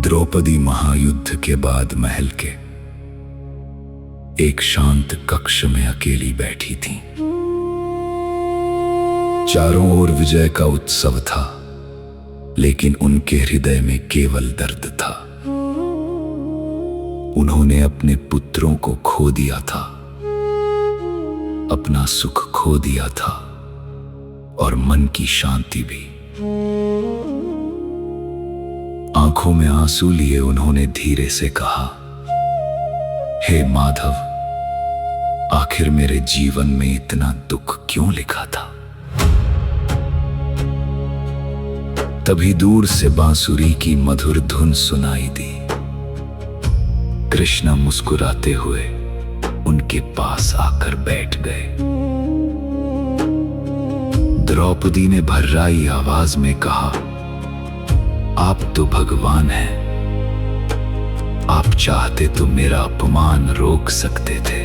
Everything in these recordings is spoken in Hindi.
द्रौपदी महायुद्ध के बाद महल के एक शांत कक्ष में अकेली बैठी थी। चारों ओर विजय का उत्सव था, लेकिन उनके हृदय में केवल दर्द था। उन्होंने अपने पुत्रों को खो दिया था, अपना सुख खो दिया था और मन की शांति भी। आंखों में आंसू लिए उन्होंने धीरे से कहा, हे माधव, आखिर मेरे जीवन में इतना दुख क्यों लिखा था? तभी दूर से बांसुरी की मधुर धुन सुनाई दी। कृष्ण मुस्कुराते हुए उनके पास आकर बैठ गए। द्रौपदी ने भर्राई आवाज में कहा, आप तो भगवान हैं। आप चाहते तो मेरा अपमान रोक सकते थे,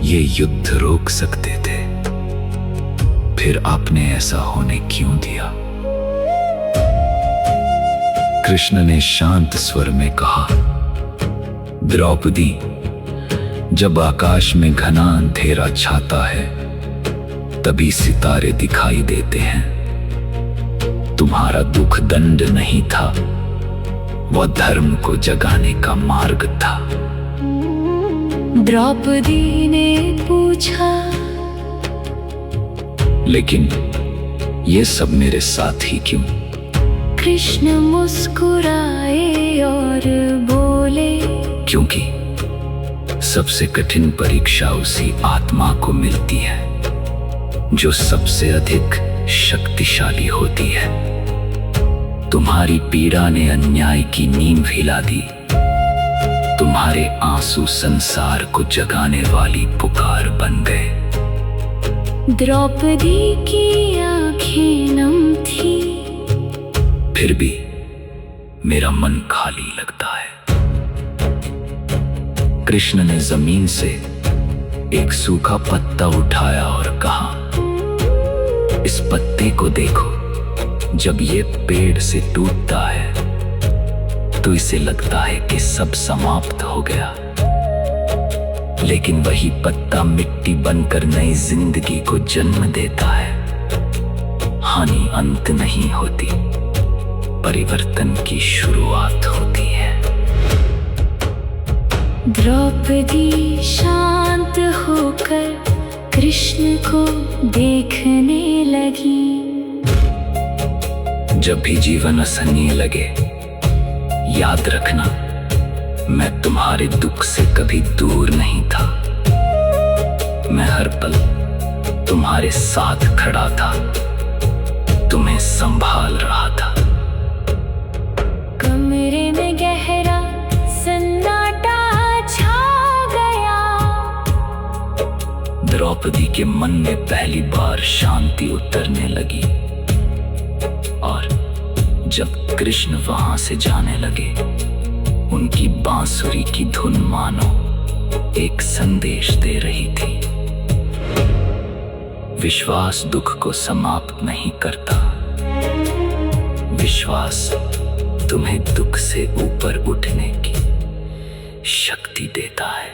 ये युद्ध रोक सकते थे, फिर आपने ऐसा होने क्यों दिया? कृष्ण ने शांत स्वर में कहा, द्रौपदी, जब आकाश में घना अंधेरा छाता है तभी सितारे दिखाई देते हैं। तुम्हारा दुख दंड नहीं था, वह धर्म को जगाने का मार्ग था। द्रौपदी ने पूछा, लेकिन ये सब मेरे साथ ही क्यों? कृष्ण मुस्कुराए और बोले, क्योंकि सबसे कठिन परीक्षा उसी आत्मा को मिलती है जो सबसे अधिक शक्तिशाली होती है। तुम्हारी पीड़ा ने अन्याय की नींव हिला दी। तुम्हारे आंसू संसार को जगाने वाली पुकार बन गए। द्रौपदी की आंखें नम थी। फिर भी मेरा मन खाली लगता है। कृष्ण ने जमीन से एक सूखा पत्ता उठाया और कहा, इस पत्ते को देखो, जब ये पेड़ से टूटता है तो इसे लगता है कि सब समाप्त हो गया, लेकिन वही पत्ता मिट्टी बनकर नई जिंदगी को जन्म देता है। हानि अंत नहीं होती, परिवर्तन की शुरुआत होती है। द्रौपदी शांत होकर कृष्ण को देखने लगी। जब भी जीवन असहनीय लगे, याद रखना, मैं तुम्हारे दुख से कभी दूर नहीं था। मैं हर पल तुम्हारे साथ खड़ा था, तुम्हें संभाल रहा था। कमरे में गहरा सन्नाटा छा गया। द्रौपदी के मन में पहली बार शांति उतरने लगी, और जब कृष्ण वहां से जाने लगे, उनकी बांसुरी की धुन मानो एक संदेश दे रही थी। विश्वास दुख को समाप्त नहीं करता, विश्वास तुम्हें दुख से ऊपर उठने की शक्ति देता है।